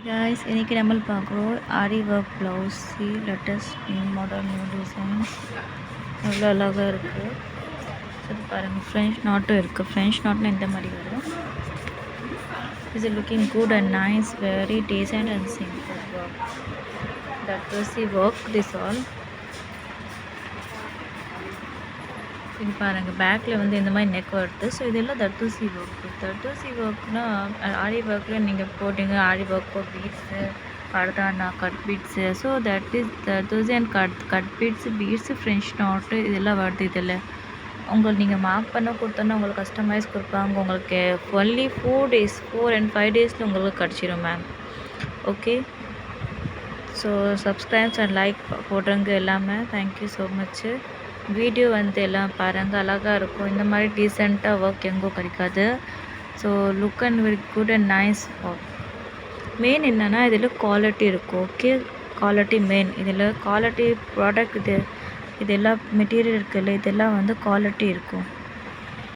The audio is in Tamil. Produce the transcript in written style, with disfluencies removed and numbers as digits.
guys இன்னைக்கு நம்ம பார்க்குறோம் ஆரி ஒர்க் ப்ளவுஸ். சி latest new model new designs எவ்வளோ அழகாக இருக்குது. இது பாருங்கள், ஃப்ரெஞ்ச் நாட்டும் இருக்குது. ஃப்ரெஞ்ச் நாட்னா இந்த மாதிரி வரும். Is looking good and nice, very decent and simple work. தட்வசி ஒர்க் திஸ் ஆல். இது பாருங்கள், பேக்கில் வந்து இந்த மாதிரி நெக் வருது. ஸோ இதெல்லாம் தட்டூசி ஒர்க்கு. தட்டூசி ஒர்க்னால் ஆரி ஒர்க்கில் நீங்கள் போட்டிங்க ஆரி ஒர்க்கோ பீட்ஸு பரதானா cut beads. So that is தட்டூசி and cut beads beads French knot இதெல்லாம் வருது. இதில் உங்களுக்கு நீங்கள் மார்க் பண்ண கொடுத்தோன்னா உங்களுக்கு கஸ்டமைஸ் கொடுப்பாங்க. உங்களுக்கு ஒன்லி 4 and 5 டேஸில் உங்களுக்கு கிடச்சிரும் ma'am. Okay, so subscribes and like போடுறவங்க எல்லாமே தேங்க்யூ ஸோ மச்சு. வீடியோ வந்து எல்லாம் பாருங்கள், அழகாக இருக்கும். இந்த மாதிரி டீசெண்டாக ஒர்க் எங்கோ கிடைக்காது. So look and very good and nice work. Main என்னென்னா இதில் குவாலிட்டி இருக்கும். Okay, quality main. இதில் குவாலிட்டி ப்ராடக்ட் இதெல்லாம் மெட்டீரியல் இருக்குல்ல, இதெல்லாம் வந்து குவாலிட்டி இருக்கும்.